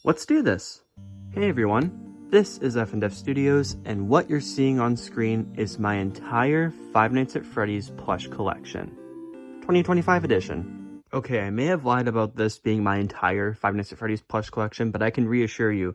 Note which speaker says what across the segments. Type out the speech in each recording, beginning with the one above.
Speaker 1: Let's do this. Hey everyone, this is FNaF Studios, and what you're seeing on screen is my entire Five Nights at Freddy's plush collection. 2025 edition. Okay, I may have lied about this being my entire Five Nights at Freddy's plush collection, but I can reassure you,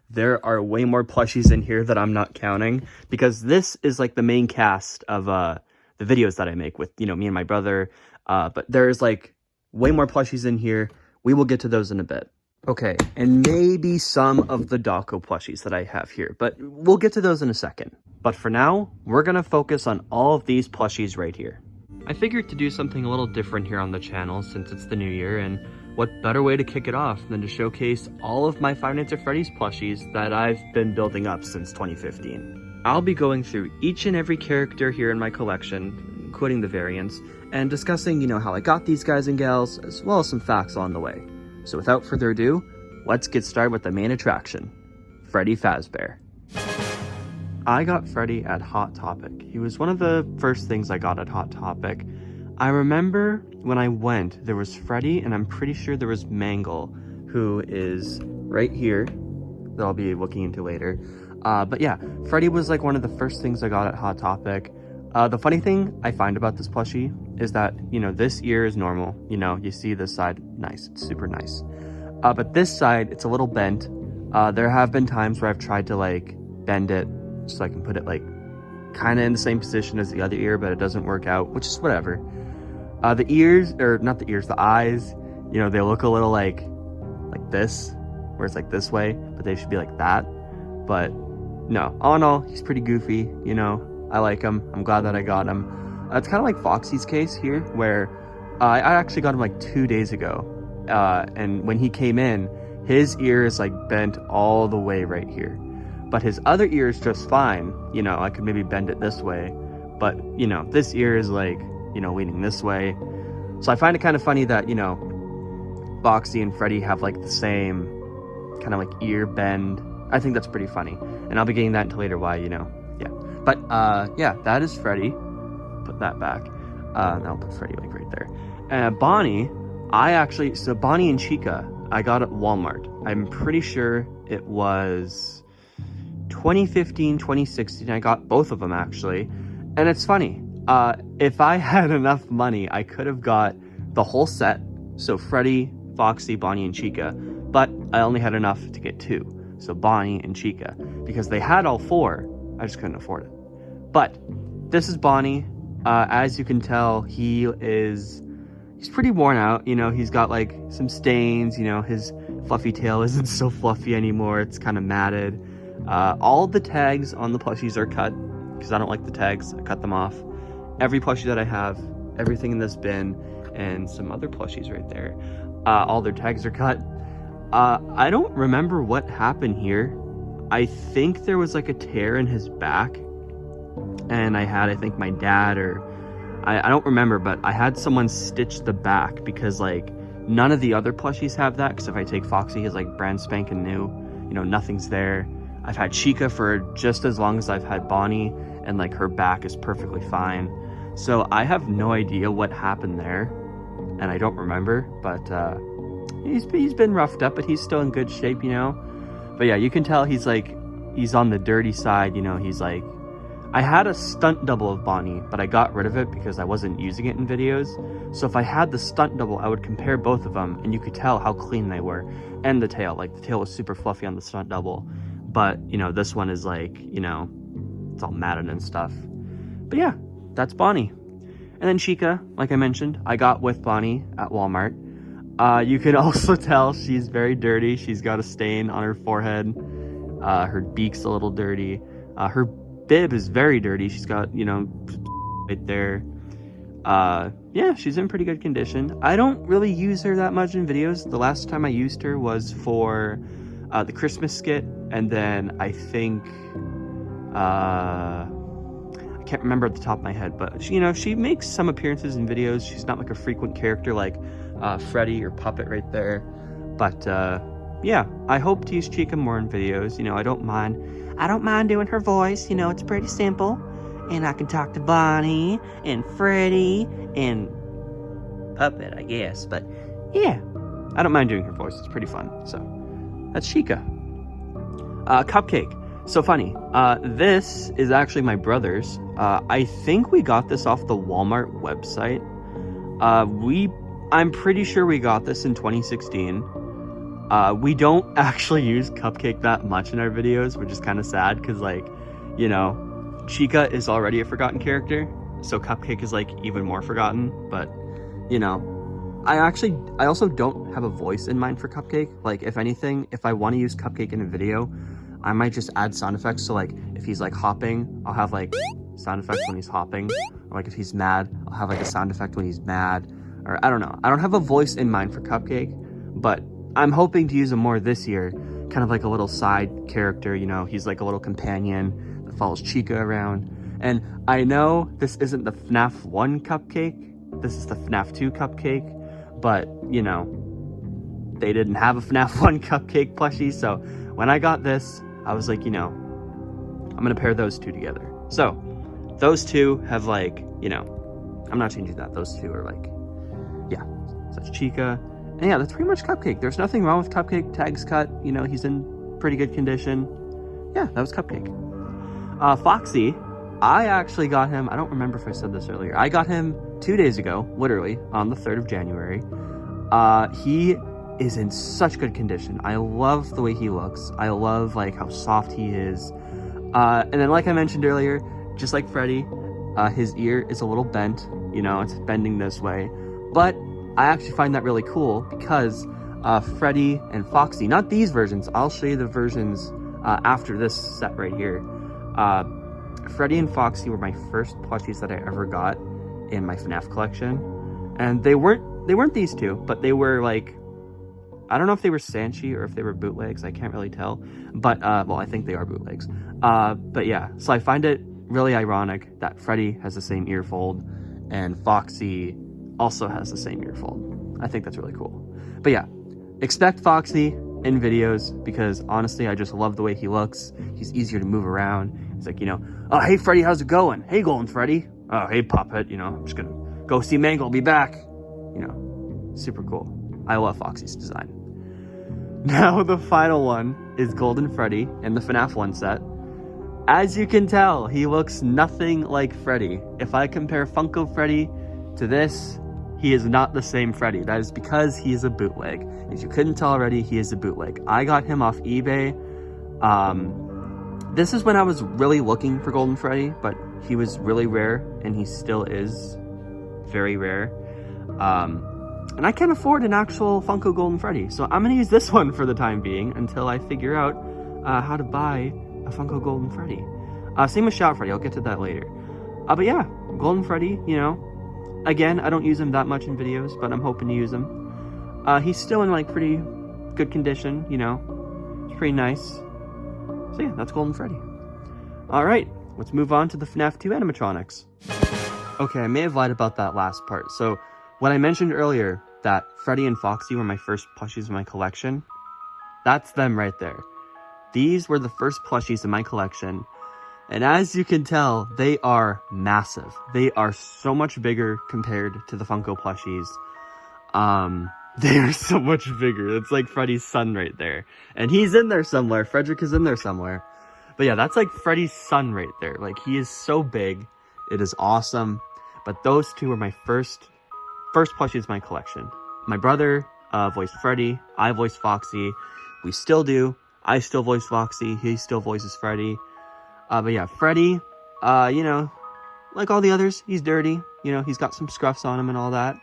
Speaker 1: there are way more plushies in here that I'm not counting, because this is like the main cast of the videos that I make with, me and my brother, but there's like way more plushies in here. We will get to those in a bit. Okay, and maybe some of the Dako plushies that I have here, but we'll get to those in a second. But for now, we're gonna focus on all of these plushies right here. I figured to do something a little different here on the channel since it's the new year, and what better way to kick it off than to showcase all of my Five Nights at Freddy's plushies that I've been building up since 2015. I'll be going through each and every character here in my collection, including the variants, and discussing, how I got these guys and gals, as well as some facts along the way. So without further ado, let's get started with the main attraction, Freddy Fazbear. I got Freddy at Hot Topic. He was one of the first things I got at Hot Topic. I remember when I went, there was Freddy, and I'm pretty sure there was Mangle, who is right here, that I'll be looking into later. But yeah, Freddy was like one of the first things I got at Hot Topic. The funny thing I find about this plushie is that, this ear is normal. You see this side, nice, it's super nice. But this side, it's a little bent. There have been times where I've tried to like bend it so I can put it like kind of in the same position as the other ear, but it doesn't work out, which is whatever. The ears, or not the ears, the eyes, they look a little like this, where it's like this way, but they should be like that. But no, all in all, he's pretty goofy, I like him. I'm glad that I got him. It's kind of like Foxy's case here, where I actually got him like 2 days ago. And when he came in, his ear is like bent all the way right here. But his other ear is just fine. I could maybe bend it this way. But, this ear is like, leaning this way. So I find it kind of funny that, Foxy and Freddy have like the same kind of like ear bend. I think that's pretty funny. And I'll be getting that into later why, yeah. But, yeah, that is Freddy. Put that back. I'll put Freddy like right there. Bonnie, so Bonnie and Chica, I got at Walmart. I'm pretty sure it was 2015, 2016. I got both of them actually. And it's funny. If I had enough money, I could have got the whole set. So Freddy, Foxy, Bonnie, and Chica. But I only had enough to get 2. So Bonnie and Chica. Because they had all 4. I just couldn't afford it. But this is Bonnie. As you can tell, he's pretty worn out. He's got like some stains. His fluffy tail isn't so fluffy anymore. It's kind of matted. All the tags on the plushies are cut because I don't like the tags. I cut them off. Every plushie that I have, everything in this bin, and some other plushies right there, all their tags are cut. I don't remember what happened here. I think there was like a tear in his back, and I think my dad, or I don't remember, but I had someone stitch the back because like none of the other plushies have that. Because if I take Foxy, he's like brand spanking new, nothing's there. I've had Chica for just as long as I've had Bonnie, and like her back is perfectly fine. So I have no idea what happened there, and I don't remember, but he's been roughed up, but he's still in good shape, But yeah, you can tell he's on the dirty side, he's like, I had a stunt double of Bonnie, but I got rid of it because I wasn't using it in videos. So if I had the stunt double, I would compare both of them, and you could tell how clean they were. And the tail, like the tail was super fluffy on the stunt double. But, this one is like, it's all matted and stuff. But yeah, that's Bonnie. And then Chica, like I mentioned, I got with Bonnie at Walmart. You can also tell she's very dirty. She's got a stain on her forehead. Her beak's a little dirty. Her bib is very dirty. She's got, right there. Yeah, she's in pretty good condition. I don't really use her that much in videos. The last time I used her was for the Christmas skit. And then I think, I can't remember at the top of my head, but she makes some appearances in videos. She's not like a frequent character like Freddy or Puppet right there. But yeah, I hope to use Chica more in videos. I don't mind doing her voice. It's pretty simple. And I can talk to Bonnie and Freddy and Puppet, I guess. But yeah, I don't mind doing her voice. It's pretty fun. So That's Chica. Cupcake. So funny. This is actually my brother's. I think we got this off the Walmart website. I'm pretty sure we got this in 2016. We don't actually use Cupcake that much in our videos, which is kind of sad because, like, you know, Chica is already a forgotten character, so Cupcake is, like, even more forgotten. But, you know, I also don't have a voice in mind for Cupcake. Like, if anything, if I want to use Cupcake in a video, I might just add sound effects. So, like, if he's, like, hopping, I'll have, like, sound effects when he's hopping. Or, like, if he's mad, I'll have, like, a sound effect when he's mad. Or, I don't know. I don't have a voice in mind for Cupcake, but I'm hoping to use him more this year. Kind of like a little side character, you know. He's, like, a little companion that follows Chica around. And I know this isn't the FNaF 1 Cupcake. This is the FNaF 2 Cupcake. But, you know, they didn't have a FNaF 1 Cupcake plushie. So when I got this, I was like, you know, I'm going to pair those two together. So those two have, like, you know, I'm not changing that. Those two are, like, yeah. So that's Chica. And yeah, that's pretty much Cupcake. There's nothing wrong with Cupcake. Tag's cut. You know, he's in pretty good condition. Yeah, that was Cupcake. Foxy, I actually got him. I don't remember if I said this earlier. I got him 2 days ago, literally, on the 3rd of January. He is in such good condition. I love the way he looks. I love, like, how soft he is. And then, like I mentioned earlier, just like Freddy, his ear is a little bent. You know, it's bending this way. But I actually find that really cool because Freddy and Foxy, not these versions, I'll show you the versions after this set right here. Freddy and Foxy were my first plushies that I ever got in my FNaF collection. And they weren't these two, but they were, like, I don't know if they were Sanchi or if they were bootlegs. I can't really tell. But, well, I think they are bootlegs. But yeah, so I find it really ironic that Freddy has the same ear fold and Foxy also has the same ear fold. I think that's really cool. But yeah, expect Foxy in videos because honestly, I just love the way he looks. He's easier to move around. He's like, you know, oh, hey, Freddy, how's it going? Hey, Golden Freddy. Oh, hey, Puppet, you know, I'm just gonna go see Mangle, I'll be back. You know, super cool. I love Foxy's design. Now the final one is Golden Freddy in the FNaF 1 set. As you can tell, he looks nothing like Freddy. If I compare Funko Freddy to this, he is not the same Freddy. That is because he is a bootleg. If you couldn't tell already, he is a bootleg. I got him off eBay. This is when I was really looking for Golden Freddy, but he was really rare, and he still is very rare. And I can't afford an actual Funko Golden Freddy, so I'm going to use this one for the time being until I figure out how to buy a Funko Golden Freddy. Same with Shout Freddy, I'll get to that later. But yeah, Golden Freddy, you know, again, I don't use him that much in videos, but I'm hoping to use him. He's still in, like, pretty good condition, you know, it's pretty nice. So yeah, that's Golden Freddy. Alright, let's move on to the FNaF 2 animatronics. Okay, I may have lied about that last part. So, when I mentioned earlier that Freddy and Foxy were my first plushies in my collection, that's them right there. These were the first plushies in my collection, and as you can tell, they are massive. They are so much bigger compared to the Funko plushies. They are so much bigger. It's like Freddy's son right there. And he's in there somewhere. Frederick is in there somewhere. But yeah, that's like Freddy's son right there. Like, he is so big. It is awesome. But those two were my first plushies in my collection. My brother voiced Freddy. I voiced Foxy. We still do. I still voice Foxy. He still voices Freddy. But yeah, Freddy, you know, like all the others, he's dirty. You know, he's got some scruffs on him and all that.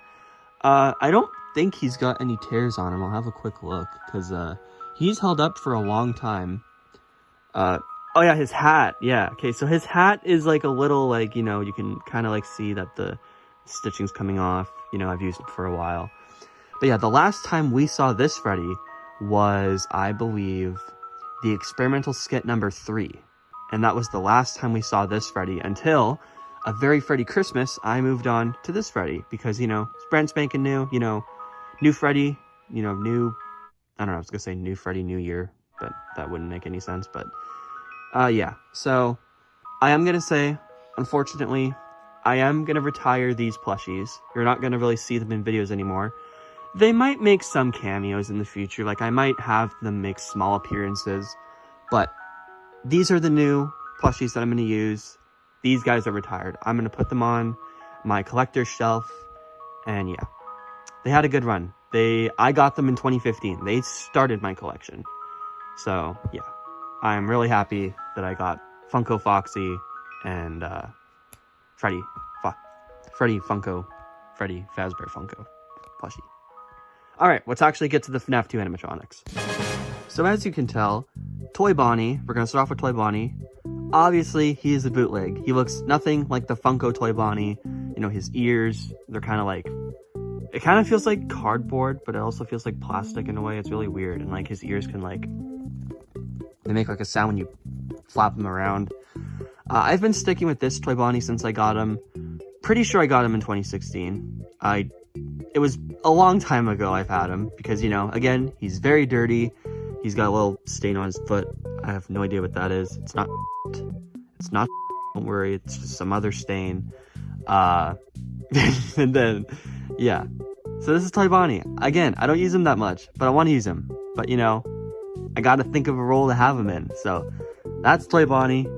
Speaker 1: I don't think he's got any tears on him. I'll have a quick look, because he's held up for a long time. Oh yeah, his hat. Yeah, okay, so his hat is like a little, like, you know, you can kind of like see that the stitching's coming off. You know, I've used it for a while. But yeah, the last time we saw this Freddy was, I believe, the experimental skit number 3. And that was the last time we saw this Freddy until a very Freddy Christmas, I moved on to this Freddy. Because, you know, it's brand spanking new, you know, new Freddy, you know, new, I don't know, I was going to say new Freddy, new year, but that wouldn't make any sense. But, yeah, so I am going to say, unfortunately, I am going to retire these plushies. You're not going to really see them in videos anymore. They might make some cameos in the future, like I might have them make small appearances, but these are the new plushies that I'm going to use. These guys are retired. I'm going to put them on my collector's shelf, and yeah, they had a good run. I got them in 2015. They started my collection. So yeah, I'm really happy that I got Funko Foxy and Freddy Fazbear Funko plushie. Alright, let's actually get to the FNaF 2 animatronics. So as you can tell, Toy Bonnie, we're going to start off with Toy Bonnie. Obviously, he is a bootleg. He looks nothing like the Funko Toy Bonnie. You know, his ears, they're kind of like, it kind of feels like cardboard, but it also feels like plastic in a way. It's really weird. And like his ears can like, they make like a sound when you flap them around. I've been sticking with this Toy Bonnie since I got him. Pretty sure I got him in 2016. It was a long time ago I've had him because, you know, again, he's very dirty. He's got a little stain on his foot. I have no idea what that is. It's not, don't worry. It's just some other stain. And then, yeah. So this is Toy Bonnie. Again, I don't use him that much, but I want to use him. But, you know, I got to think of a role to have him in. So that's Toy Bonnie.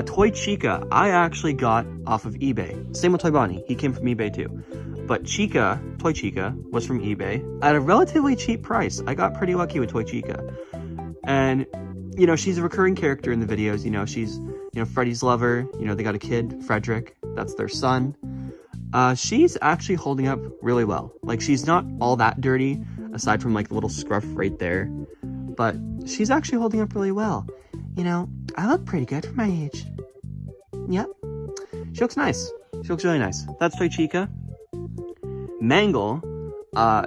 Speaker 1: Toy Chica, I actually got off of eBay. Same with Toy Bonnie. He came from eBay too. But Toy Chica, was from eBay at a relatively cheap price. I got pretty lucky with Toy Chica. And, you know, she's a recurring character in the videos. You know, she's, you know, Freddy's lover. You know, they got a kid, Frederick. That's their son. She's actually holding up really well. Like, she's not all that dirty, aside from, like, the little scruff right there. But she's actually holding up really well. You know, I look pretty good for my age. Yep. She looks nice. She looks really nice. That's Toy Chica. Mangle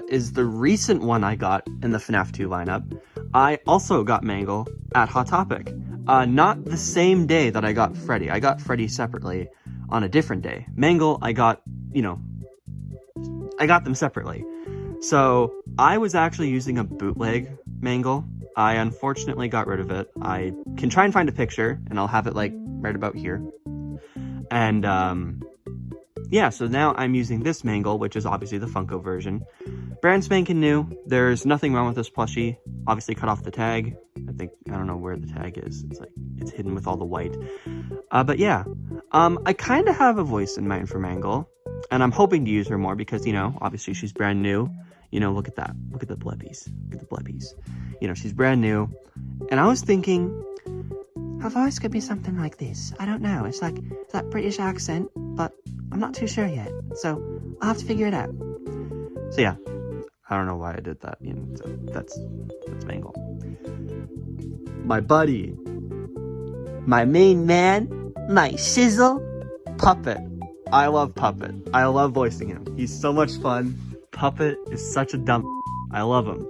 Speaker 1: is the recent one I got in the FNaF 2 lineup. I also got Mangle at Hot Topic. Not the same day that I got Freddy. I got Freddy separately on a different day. Mangle, I got, you know, I got them separately. So I was actually using a bootleg Mangle. I unfortunately got rid of it. I can try and find a picture, and I'll have it, like, right about here. And, yeah, so now I'm using this Mangle, which is obviously the Funko version. Brand spanking new. There's nothing wrong with this plushie. Obviously cut off the tag. I don't know where the tag is. It's like, it's hidden with all the white. But yeah, I kind of have a voice in mind for Mangle, and I'm hoping to use her more because, you know, obviously she's brand new. You know, look at that. Look at the bleppies. Look at the bleppies. You know, she's brand new. And I was thinking, her voice could be something like this. I don't know. It's like that British accent, but I'm not too sure yet. So I'll have to figure it out. So yeah, I don't know why I did that. You know, so that's Mangle. My buddy, my main man, my shizzle, Puppet. I love Puppet. I love voicing him. He's so much fun. Puppet is such a dumb. I love him.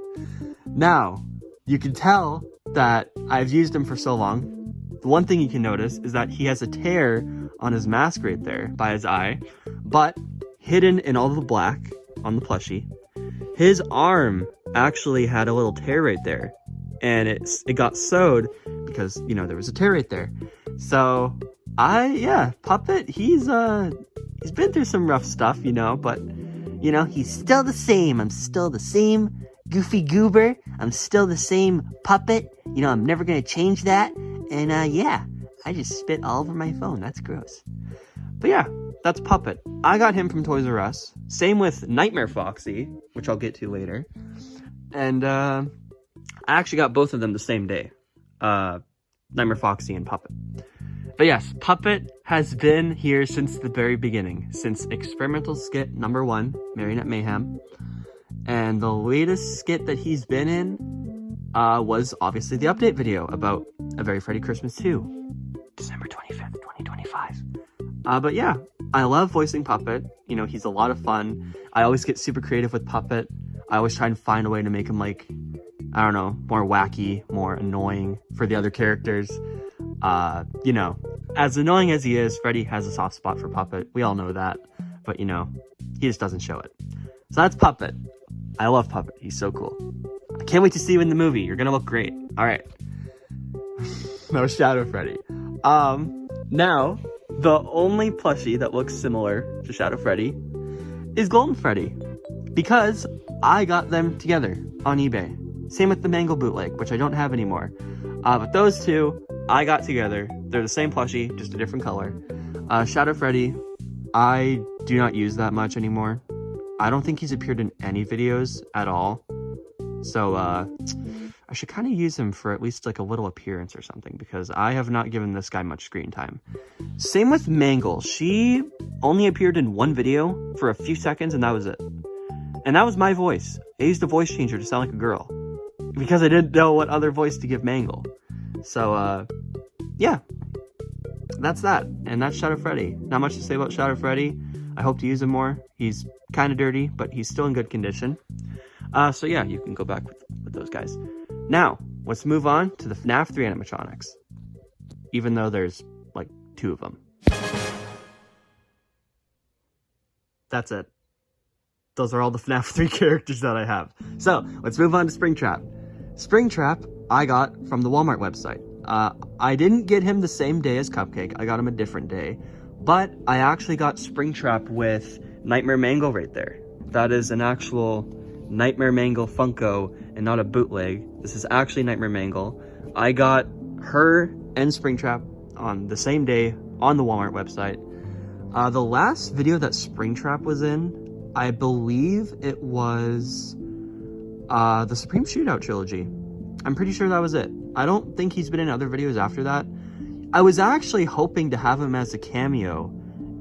Speaker 1: Now, you can tell that I've used him for so long. The one thing you can notice is that he has a tear on his mask right there by his eye, but hidden in all the black on the plushie, his arm actually had a little tear right there, and it got sewed because, you know, there was a tear right there. So Puppet, he's been through some rough stuff, you know, but you know, he's still the same. I'm still the same goofy goober. I'm still the same Puppet. You know, I'm never gonna change that. And yeah, I just spit all over my phone. That's gross. But yeah, that's Puppet. I got him from Toys R Us. Same with Nightmare Foxy, which I'll get to later. And I actually got both of them the same day. Nightmare Foxy and Puppet. But yes, Puppet has been here since the very beginning. Since experimental skit number 1, Marionette Mayhem. And the latest skit that he's been in was obviously the update video about A Very Freddy Christmas 2. December 25th, 2025. But yeah, I love voicing Puppet. You know, he's a lot of fun. I always get super creative with Puppet. I always try and find a way to make him, like, I don't know, more wacky, more annoying for the other characters. You know, as annoying as he is, Freddy has a soft spot for Puppet. We all know that. But, you know, he just doesn't show it. So that's Puppet. I love Puppet. He's so cool. I can't wait to see you in the movie. You're gonna look great. Alright. No Shadow Freddy. Now, the only plushie that looks similar to Shadow Freddy is Golden Freddy. Because I got them together on eBay. Same with the Mangle bootleg, which I don't have anymore. But those two, I got together. They're the same plushie, just a different color. Shadow Freddy, I do not use that much anymore. I don't think he's appeared in any videos at all. So, I should kind of use him for at least like a little appearance or something, because I have not given this guy much screen time. Same with Mangle. She only appeared in one video for a few seconds, and that was it. And that was my voice. I used a voice changer to sound like a girl, because I didn't know what other voice to give Mangle. So, yeah. That's that. And that's Shadow Freddy. Not much to say about Shadow Freddy. I hope to use him more. He's kind of dirty, but he's still in good condition. So yeah, you can go back with those guys. Now, let's move on to the FNaF 3 animatronics. Even though there's, like, 2 of them. That's it. Those are all the FNaF 3 characters that I have. So, let's move on to Springtrap. Springtrap, I got from the Walmart website. I didn't get him the same day as Cupcake. I got him a different day. But I actually got Springtrap with Nightmare Mangle right there. That is an actual Nightmare Mangle Funko and not a bootleg. This is actually Nightmare Mangle. I got her and Springtrap on the same day on the Walmart website. The last video that Springtrap was in, I believe it was the Supreme Shootout trilogy. I'm pretty sure that was it. I don't think he's been in other videos after that. I was actually hoping to have him as a cameo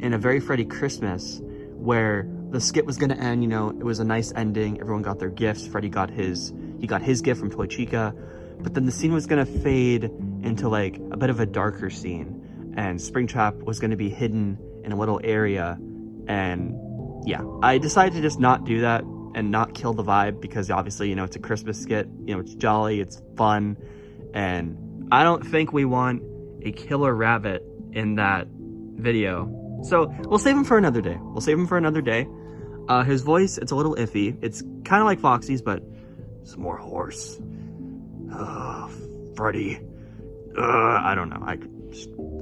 Speaker 1: in a Very Freddy Christmas, where the skit was gonna end, you know, it was a nice ending, everyone got their gifts, Freddy got his gift from Toy Chica, but then the scene was gonna fade into like a bit of a darker scene, and Springtrap was gonna be hidden in a little area, and yeah, I decided to just not do that and not kill the vibe, because obviously, you know, it's a Christmas skit, you know, it's jolly, it's fun, and I don't think we want a killer rabbit in that video. So we'll save him for another day. We'll save him for another day. His voice, it's a little iffy. It's kind of like Foxy's, but it's more hoarse. Freddy. I don't know.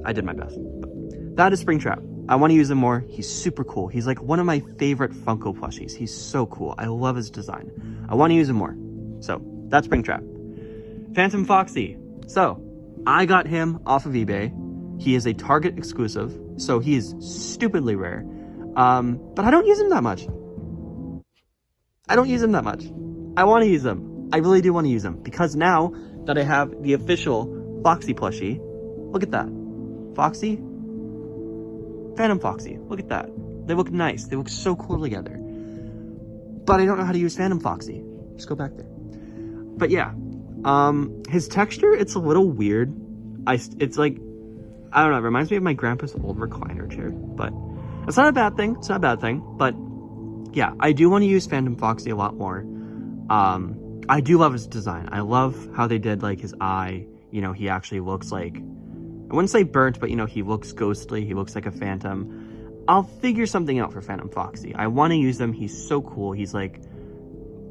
Speaker 1: I did my best. But that is Springtrap. I want to use him more. He's super cool. He's like one of my favorite Funko plushies. He's so cool. I love his design. I want to use him more. So that's Springtrap. Phantom Foxy. So I got him off of eBay. He is a Target exclusive, so he is stupidly rare. But I don't use him that much. I don't use him that much. I want to use him. I really do want to use him, because now that I have the official Foxy plushie, look at that. Foxy, Phantom Foxy, look at that. They look nice. They look so cool together. But I don't know how to use Phantom Foxy. Just go back there. But yeah, his texture, it's a little weird. It's like, I don't know, it reminds me of my grandpa's old recliner chair, but it's not a bad thing. It's not a bad thing, but yeah, I do want to use Phantom Foxy a lot more. I do love his design. I love how they did like his eye. You know, he actually looks like, I wouldn't say burnt, but you know, he looks ghostly. He looks like a phantom. I'll figure something out for Phantom Foxy. I want to use him. He's so cool. He's like,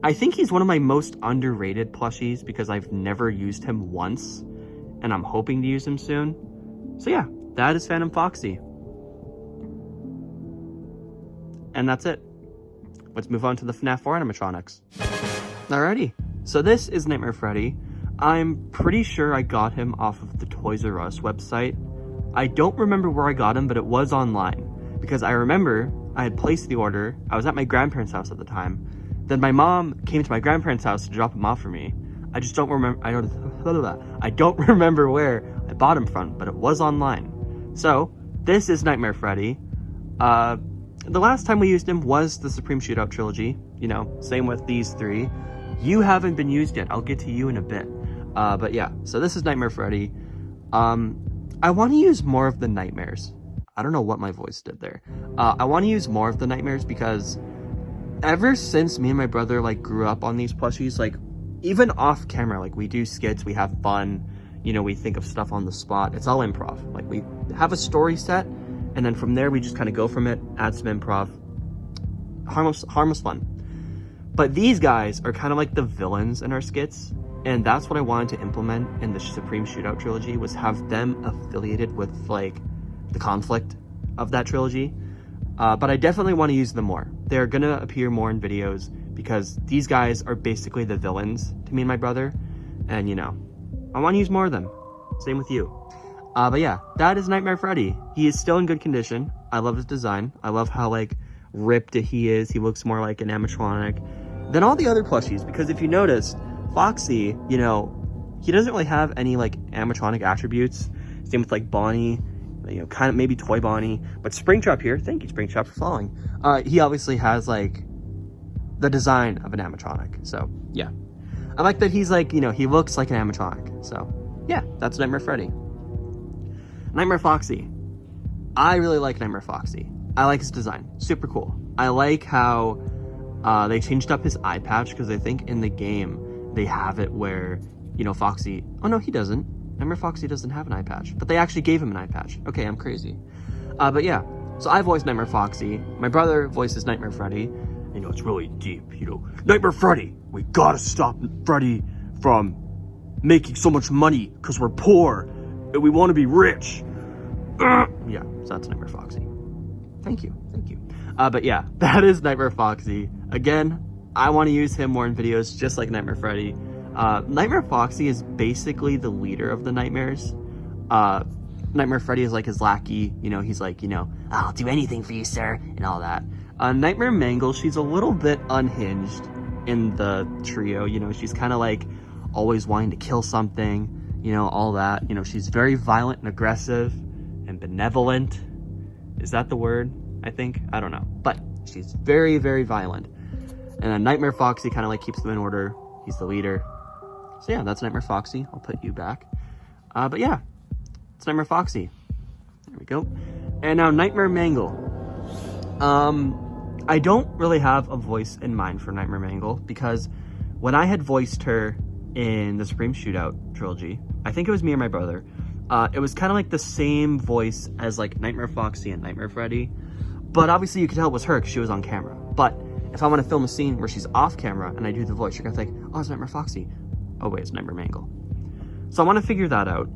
Speaker 1: I think he's one of my most underrated plushies, because I've never used him once, and I'm hoping to use him soon. So yeah, that is Phantom Foxy. And that's it. Let's move on to the FNaF 4 animatronics. Alrighty, so this is Nightmare Freddy. I'm pretty sure I got him off of the Toys R Us website. I don't remember where I got him, but it was online, because I remember I had placed the order. I was at my grandparents' house at the time. Then my mom came to my grandparents' house to drop him off for me. I just don't remember, I don't remember where I bought him from, but it was online. So, this is Nightmare Freddy. The last time we used him was the Supreme Shootout trilogy. You know, same with these 3. You haven't been used yet. I'll get to you in a bit. But yeah, so this is Nightmare Freddy. I want to use more of the nightmares. I don't know what my voice did there. I want to use more of the nightmares, because ever since me and my brother like grew up on these plushies, like even off camera, like we do skits, we have fun, you know, we think of stuff on the spot. It's all improv. Like we have a story set, and then from there we just kind of go from it, add some improv. Harmless fun. But these guys are kind of like the villains in our skits, and that's what I wanted to implement in the Supreme Shootout trilogy, was have them affiliated with like the conflict of that trilogy. But I definitely want to use them more. They're gonna appear more in videos. because these guys are basically the villains to me and my brother. And, you know, I want to use more of them. Same with you. But yeah, that is Nightmare Freddy. He is still in good condition. I love his design. I love how, like, ripped he is. He looks more like an animatronic than all the other plushies, because if you noticed, Foxy, you know, he doesn't really have any, like, animatronic attributes. Same with, like, Bonnie, you know, kind of maybe Toy Bonnie. But Springtrap here, thank you, Springtrap, for following. He obviously has, like, the design of an animatronic. So, yeah. I like that he's, like, you know, he looks like an animatronic. So, yeah, that's Nightmare Freddy. Nightmare Foxy. I really like Nightmare Foxy. I like his design. Super cool. I like how they changed up his eye patch, because I think in the game they have it where, you know, Foxy... Oh, no, he doesn't. Nightmare Foxy doesn't have an eye patch, but they actually gave him an eye patch. Okay, I'm crazy. But yeah, so I voiced Nightmare Foxy. My brother voices Nightmare Freddy. You know, it's really deep, you know. Nightmare Freddy! We gotta stop Freddy from making so much money, because we're poor, and we want to be rich. Yeah, so that's Nightmare Foxy. Thank you. But yeah, that is Nightmare Foxy. Again, I want to use him more in videos, just like Nightmare Freddy. Nightmare Foxy is basically the leader of the nightmares. Nightmare Freddy is like his lackey. You know, he's like, you know, I'll do anything for you, sir, and all that. Nightmare Mangle, she's a little bit unhinged in the trio. You know, she's kind of like always wanting to kill something, you know, all that. You know, she's very violent and aggressive and benevolent. Is that the word? I think. I don't know. But she's very, very violent. And then Nightmare Foxy kind of like keeps them in order. He's the leader. So yeah, that's Nightmare Foxy. I'll put you back. But yeah, it's Nightmare Foxy. There we go. And now Nightmare Mangle. I don't really have a voice in mind for Nightmare Mangle, because when I had voiced her in the Supreme Shootout trilogy, I think it was me and my brother, it was kind of like the same voice as like Nightmare Foxy and Nightmare Freddy, but obviously you could tell it was her because she was on camera. But if I want to film a scene where she's off camera and I do the voice, you're gonna think, oh, it's Nightmare Foxy. Oh wait, it's Nightmare Mangle. So I want to figure that out.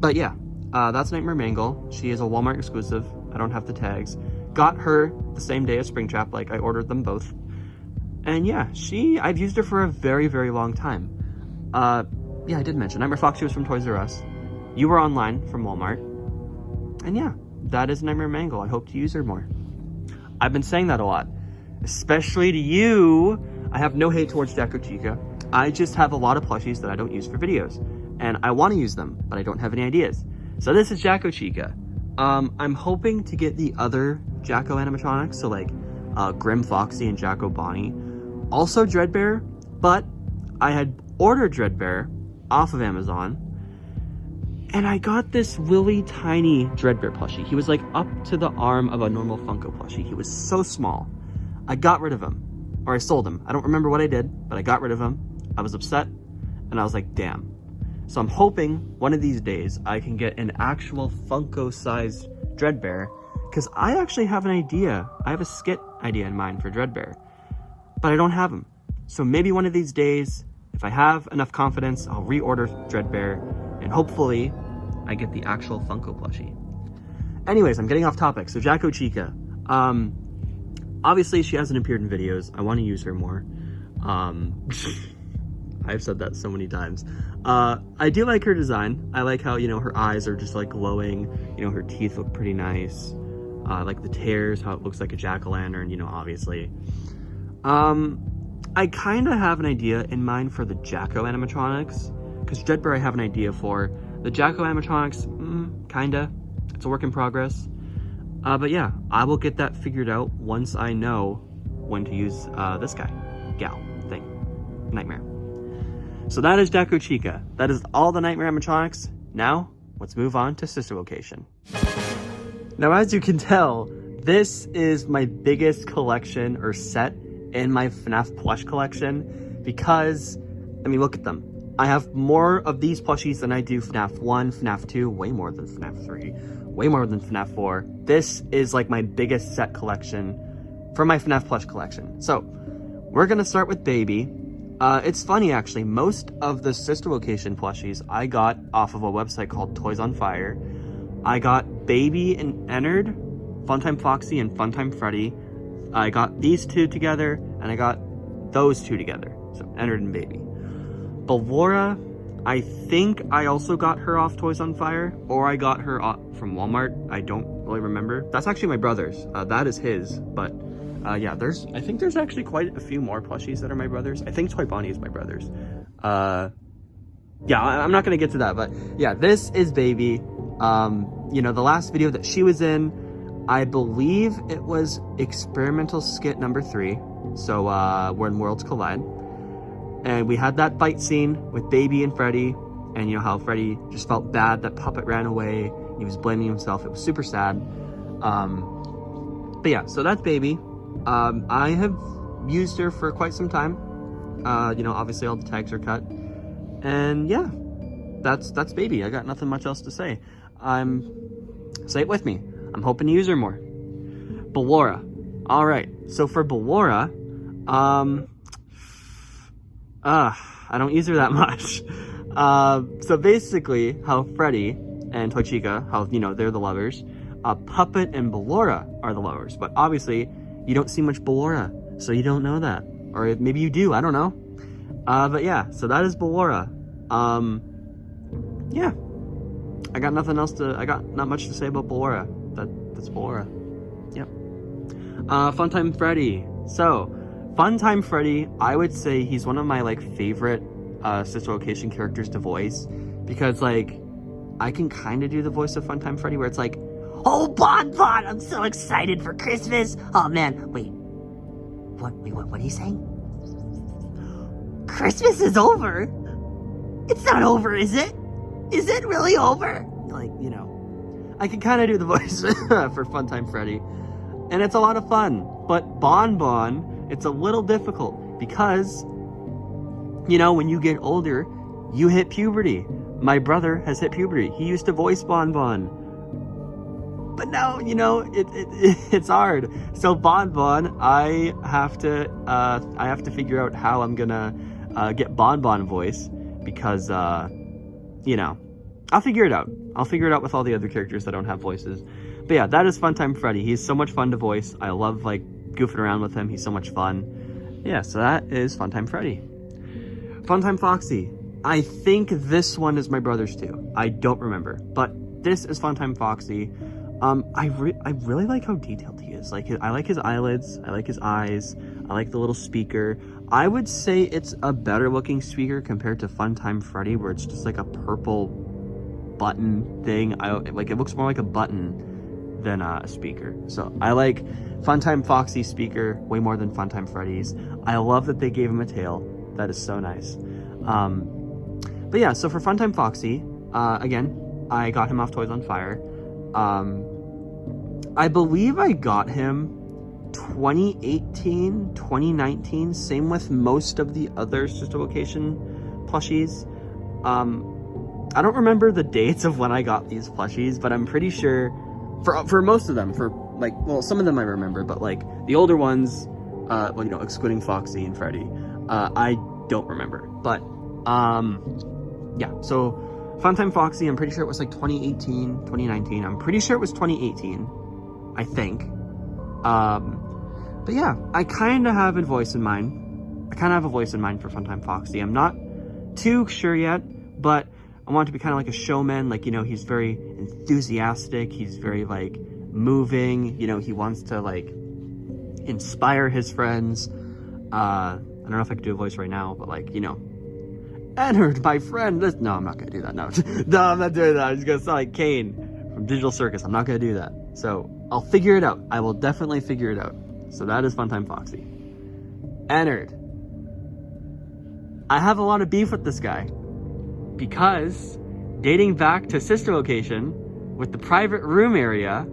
Speaker 1: But yeah, that's Nightmare Mangle. She is a Walmart exclusive. I don't have the tags. Got her the same day as Springtrap, like I ordered them both. And yeah, I've used her for a very, very long time. Yeah, I did mention Nightmare Foxy was from Toys R Us. You were online from Walmart. And yeah, that is Nightmare Mangle. I hope to use her more. I've been saying that a lot, especially to you. I have no hate towards Jacko Chica. I just have a lot of plushies that I don't use for videos, and I want to use them, but I don't have any ideas. So this is Jacko Chica. I'm hoping to get the other Jacko animatronics, so like Grim Foxy and Jacko Bonnie. Also Dreadbear, but I had ordered Dreadbear off of Amazon, and I got this really tiny Dreadbear plushie. He was like up to the arm of a normal Funko plushie. He was so small. I got rid of him, or I sold him. I don't remember what I did, but I got rid of him. I was upset, and I was like, damn. So I'm hoping one of these days I can get an actual Funko-sized Dreadbear, because I actually have an idea. I have a skit idea in mind for Dreadbear, but I don't have him. So maybe one of these days, if I have enough confidence, I'll reorder Dreadbear, and hopefully I get the actual Funko plushie. Anyways, I'm getting off topic. So Jacko Chica. Obviously she hasn't appeared in videos. I want to use her more. I've said that so many times. I do like her design. I like how, you know, her eyes are just like glowing. You know, her teeth look pretty nice. Like the tears, how it looks like a jack-o'-lantern, you know, obviously. I kind of have an idea in mind for the Jacko animatronics, because Dreadbear I have an idea for. The Jacko animatronics, kinda. It's a work in progress. But yeah, I will get that figured out once I know when to use this guy. Gal thing. Nightmare. So that is Jacko Chica. That is all the Nightmare animatronics. Now, let's move on to Sister Location. Now, as you can tell, this is my biggest collection or set in my FNaF plush collection, because, I mean, look at them. I have more of these plushies than I do FNaF 1, FNaF 2, way more than FNaF 3, way more than FNaF 4. This is like my biggest set collection for my FNaF plush collection. So, we're gonna start with Baby. It's funny actually, most of the Sister Location plushies I got off of a website called Toys on Fire. I got Baby and Ennard, Funtime Foxy and Funtime Freddy. I got these two together, and I got those two together. So Ennard and Baby. Ballora, I think I also got her off Toys on Fire, or I got her from Walmart. I don't really remember. That's actually my brother's. That is his, but yeah, I think there's actually quite a few more plushies that are my brother's. I think Toy Bonnie is my brother's. Yeah, I'm not gonna get to that, but yeah, this is Baby. You know, the last video that she was in, I believe it was experimental skit number 3. So when Worlds Collide. And we had that fight scene with Baby and Freddy, and you know how Freddy just felt bad that Puppet ran away. He was blaming himself. It was super sad. But yeah, so that's Baby. I have used her for quite some time. You know, obviously all the tags are cut. And yeah, that's Baby. I got nothing much else to say. Say it with me. I'm hoping to use her more. Ballora. All right. So for Ballora, I don't use her that much. So basically, how Freddy and Toy Chica, how, you know, they're the lovers. Puppet and Ballora are the lovers. But obviously, you don't see much Ballora, so you don't know that. Or maybe you do, I don't know. But yeah, so that is Ballora. Yeah. I got not much to say about Ballora. That's Ballora. Yep. Funtime Freddy. So, Funtime Freddy, I would say he's one of my, like, favorite Sister Location characters to voice. Because, like, I can kind of do the voice of Funtime Freddy where it's like, oh, Bon Bon, I'm so excited for Christmas. Oh, man, wait, what are you saying? Christmas is over? It's not over, is it? Is it really over? Like, you know, I can kind of do the voice for Funtime Freddy. And it's a lot of fun. But Bon Bon, it's a little difficult because, you know, when you get older, you hit puberty. My brother has hit puberty. He used to voice Bon Bon. But now, you know, it's hard. So Bon Bon, I have to figure out how I'm gonna get Bon Bon voice because, you know, I'll figure it out. I'll figure it out with all the other characters that don't have voices. But yeah, that is Funtime Freddy. He's so much fun to voice. I love, like, goofing around with him. He's so much fun. Yeah, so that is Funtime Freddy. Funtime Foxy. I think this one is my brother's too. I don't remember. But this is Funtime Foxy. I really like how detailed he is. Like, I like his eyelids. I like his eyes. I like the little speaker. I would say it's a better looking speaker compared to Funtime Freddy, where it's just like a purple button thing. Like, it looks more like a button than a speaker. So I like Funtime Foxy's speaker way more than Funtime Freddy's. I love that they gave him a tail. That is so nice. But yeah, so for Funtime Foxy, again, I got him off Toys on Fire. I believe I got him 2018, 2019, same with most of the other Sister Location plushies. I don't remember the dates of when I got these plushies, but I'm pretty sure for most of them, for like, well, some of them I remember, but like the older ones, well, you know, excluding Foxy and Freddy, I don't remember. But yeah, so Funtime Foxy, I'm pretty sure it was like 2018, 2019. I'm pretty sure it was 2018, I think. But yeah, I kind of have a voice in mind. I kind of have a voice in mind for Funtime Foxy. I'm not too sure yet, but I want it to be kind of like a showman. Like, you know, he's very enthusiastic. He's very, like, moving. You know, he wants to, like, inspire his friends. I don't know if I could do a voice right now, but, like, you know, Ennard, my friend. No, I'm not going to do that. No, no, I'm not doing that. I'm just going to sound like Kane from Digital Circus. I'm not going to do that. So I'll figure it out. I will definitely figure it out. So that is Funtime Foxy. Ennard. I have a lot of beef with this guy because dating back to Sister Location with the private room area,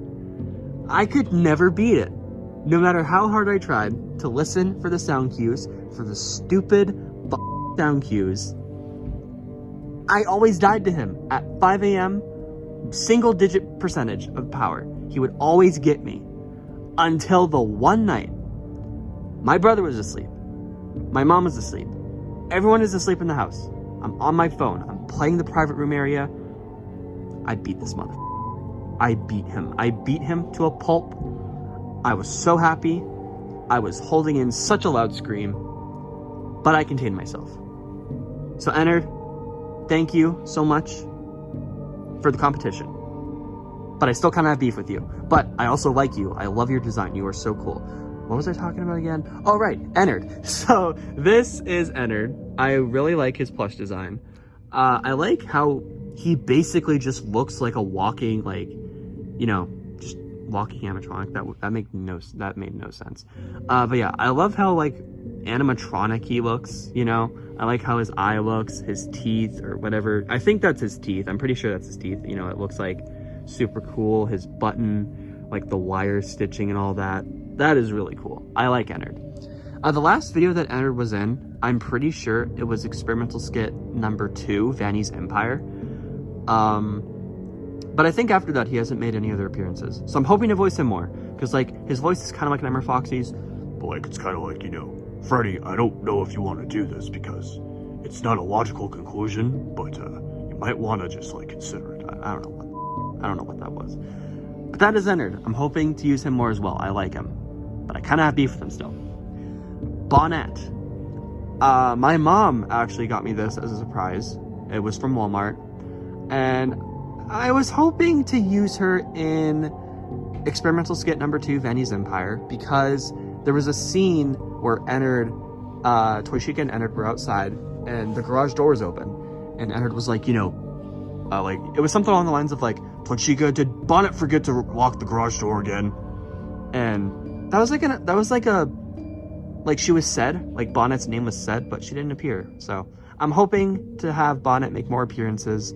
Speaker 1: I could never beat it. No matter how hard I tried to listen for the sound cues, for the stupid sound cues, I always died to him at 5 a.m. single digit percentage of power. He would always get me until the one night my brother was asleep, my mom was asleep, everyone is asleep in the house. I'm on my phone, I'm playing the private room area. I beat this mother. I beat him. I beat him to a pulp. I was so happy. I was holding in such a loud scream. but I contained myself. So Ennard, thank you so much for the competition. But I still kind of have beef with you. But I also like you. I love your design. You are so cool. What was I talking about again? Oh, right, Ennard. So this is Ennard. I really like his plush design. I like how he basically just looks like a walking, like, you know, just walking animatronic. That made no sense. But yeah, I love how like animatronic he looks, you know. I like how his eye looks, his teeth or whatever. I think that's his teeth. I'm pretty sure that's his teeth. You know, it looks like super cool. His button, like the wire stitching and all that. That is really cool. I like Ennard. The last video that Ennard was in, I'm pretty sure it was experimental skit number 2, Vanny's Empire. But I think after that, he hasn't made any other appearances. So I'm hoping to voice him more. Because, like, his voice is kind of like an Emmer Foxy's. But, like, it's kind of like, you know, Freddy, I don't know if you want to do this because it's not a logical conclusion, but you might want to just, like, consider it. I don't know what that was. But that is Ennard. I'm hoping to use him more as well. I like him. But I kind of have beef with him still. Bonnet. My mom actually got me this as a surprise. It was from Walmart. And I was hoping to use her in experimental skit number 2, Vanny's Empire, because there was a scene where Ennard, Toyshika and Ennard were outside and the garage door was open. And Ennard was like, you know, like, it was something along the lines of like, Toyshika, did Bonnet forget to lock the garage door again? And that was like like she was said, like Bonnet's name was said, but she didn't appear. So I'm hoping to have Bonnet make more appearances.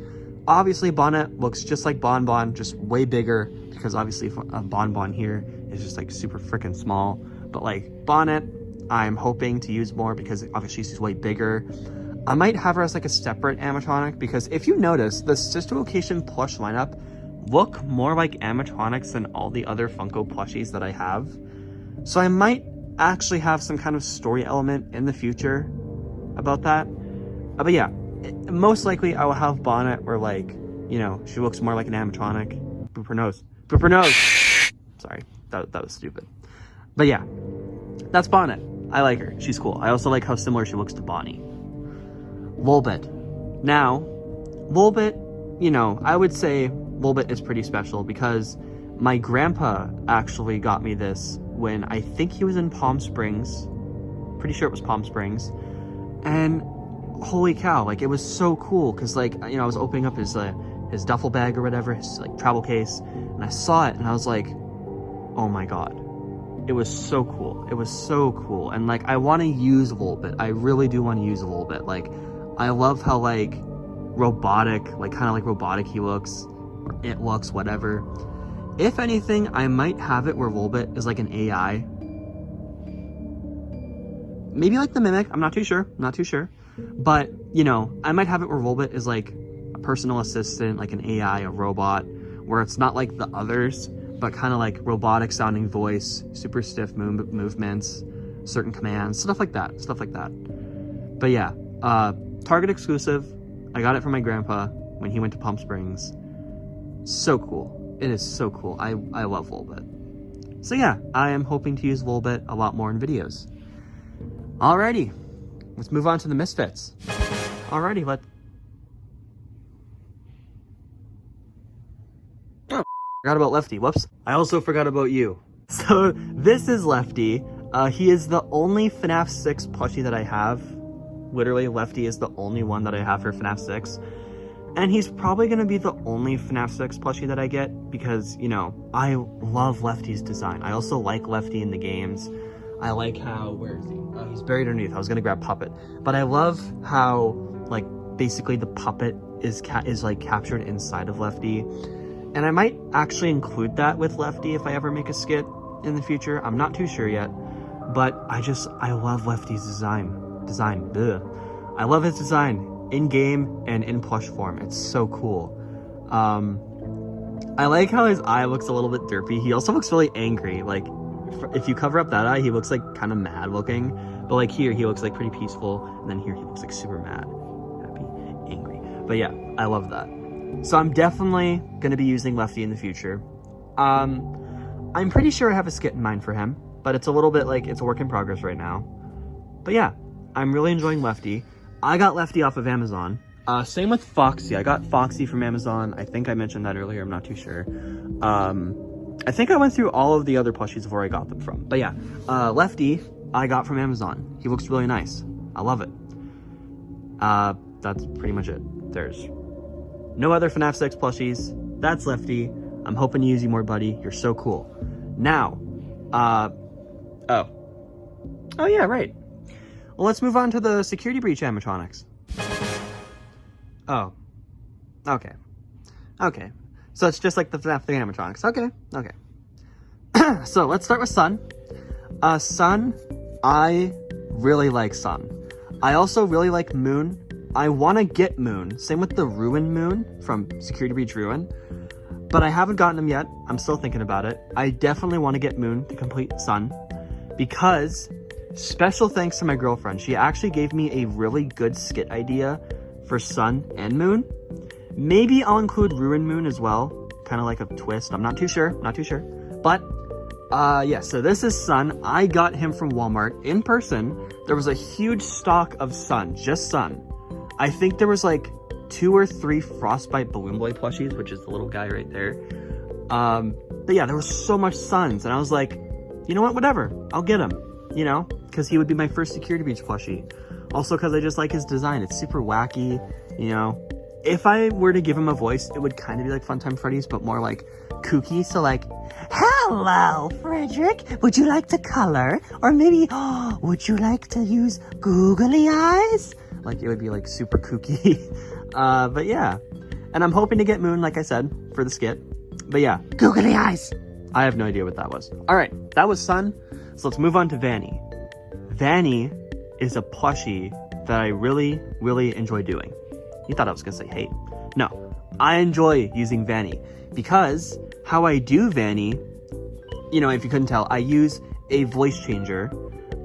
Speaker 1: Obviously, Bonnet looks just like Bon Bon, just way bigger, because obviously Bon Bon here is just like super freaking small. But like Bonnet, I'm hoping to use more because obviously she's way bigger. I might have her as like a separate animatronic, because if you notice, the Sister Location plush lineup look more like animatronics than all the other Funko plushies that I have. So I might actually have some kind of story element in the future about that. But yeah, most likely I will have Bonnet where, like, you know, she looks more like an animatronic. Boop her nose. Boop her nose! Sorry, that was stupid. But yeah, that's Bonnet. I like her. She's cool. I also like how similar she looks to Bonnie. Lulbit. Now, Lulbit, you know, I would say Lulbit is pretty special because my grandpa actually got me this when I think he was in Palm Springs. Pretty sure it was Palm Springs. And holy cow, like, it was so cool because, like, you know, I was opening up his duffel bag or whatever, his like travel case, and I saw it and I was like, oh my god, it was so cool. It was so cool. And like, I want to use Lulbit. I really do want to use Lulbit. Like, I love how like robotic, like kind of like robotic he looks, or it looks, whatever. If anything, I might have it where Lulbit is like an AI. Maybe like the Mimic, I'm not too sure, But, you know, I might have it where Lulbit is like a personal assistant, like an AI, a robot, where it's not like the others, but kind of like robotic sounding voice, super stiff movements, certain commands, stuff like that. But yeah, Target exclusive. I got it from my grandpa when he went to Palm Springs. So cool. It is so cool. I love Lulbit. So yeah, I am hoping to use Lulbit a lot more in videos. Alrighty, let's move on to the Misfits. Alrighty, Oh, forgot about Lefty, whoops. I also forgot about you. So this is Lefty. He is the only FNaF 6 plushie that I have. Literally, Lefty is the only one that I have for FNaF 6. And he's probably going to be the only FNaF 6 plushie that I get because, you know, I love Lefty's design. I also like Lefty in the games. I like how, where is he? Oh, he's buried underneath. I was going to grab Puppet. But I love how, like, basically the puppet is like captured inside of Lefty. And I might actually include that with Lefty if I ever make a skit in the future. I'm not too sure yet. But I love Lefty's design. Ugh. I love his design. In-game and in plush form. It's so cool. I like how his eye looks a little bit derpy. He also looks really angry. Like, if you cover up that eye, he looks like kind of mad looking. But like here, he looks like pretty peaceful. And then here, he looks like super mad, happy, angry. But yeah, I love that. So I'm definitely going to be using Lefty in the future. I'm pretty sure I have a skit in mind for him. But it's a little bit like, it's a work in progress right now. But yeah. I'm really enjoying Lefty. I got Lefty off of Amazon. Same with Foxy. I got Foxy from Amazon. I think I mentioned that earlier. I'm not too sure. I think I went through all of the other plushies before I got them from. But yeah, Lefty I got from Amazon. He looks really nice. I love it. That's pretty much it. There's no other FNaF 6 plushies. That's Lefty. I'm hoping to use you more, buddy. You're so cool. Now, oh yeah, right. Well, let's move on to the security breach animatronics. Oh, okay. Okay. So it's just like the FNaF thing animatronics. Okay, okay. So let's start with Sun. Sun, I really like Sun. I also really like Moon. I want to get Moon. Same with the Ruin Moon from Security Breach Ruin. But I haven't gotten him yet. I'm still thinking about it. I definitely want to get Moon to complete Sun. Because, special thanks to my girlfriend. She actually gave me a really good skit idea for Sun and Moon. Maybe I'll include Ruin Moon as well. Kind of like a twist. I'm not too sure. Not too sure. But, yeah. So this is Sun. I got him from Walmart in person. There was a huge stock of Sun. Just Sun. I think there was like 2 or 3 Frostbite Balloon Boy plushies, which is the little guy right there. But yeah, there was so much Suns, and I was like, you know what, whatever, I'll get him, you know, because he would be my first Security Breach plushie. Also because I just like his design. It's super wacky, you know. If I were to give him a voice, it would kind of be like Funtime Freddy's, but more like kooky. So like, hello, Frederick, would you like to color? Or maybe, would you like to use googly eyes? Like, it would be like super kooky. But yeah, and I'm hoping to get Moon, like I said, for the skit. But yeah, googly eyes. I have no idea what that was. All right, that was Sun. So let's move on to Vanny. Vanny is a plushie that I really, really enjoy doing. You thought I was gonna say hate. No, I enjoy using Vanny because how I do Vanny, you know, if you couldn't tell, I use a voice changer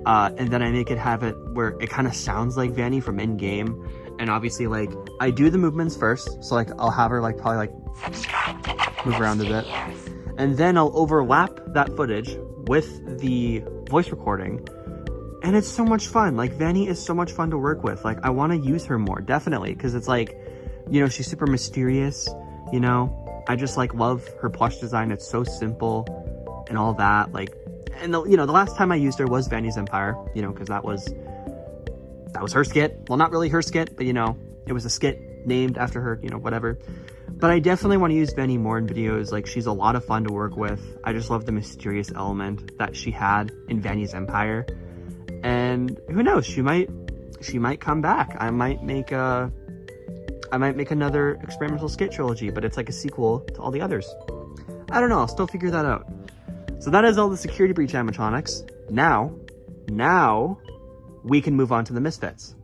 Speaker 1: and then I make it have it where it kind of sounds like Vanny from in-game. And obviously, like, I do the movements first. So, like, I'll have her, like, probably, like, move around a bit. And then I'll overlap that footage with the voice recording. And it's so much fun. Like, Vanny is so much fun to work with. Like, I want to use her more, definitely. Because it's like, you know, she's super mysterious, you know. I just, like, love her plush design. It's so simple and all that. Like, and, you know, the last time I used her was Vanny's Empire, you know, because that was her skit. Well, not really her skit, but, you know, it was a skit named after her, you know, whatever. But I definitely want to use Vanny more in videos. Like, she's a lot of fun to work with. I just love the mysterious element that she had in Vanny's Empire. And who knows, she might come back. I might make another experimental skit trilogy, but it's like a sequel to all the others. I don't know, I'll still figure that out. So that is all the Security Breach animatronics. Now we can move on to the Misfits.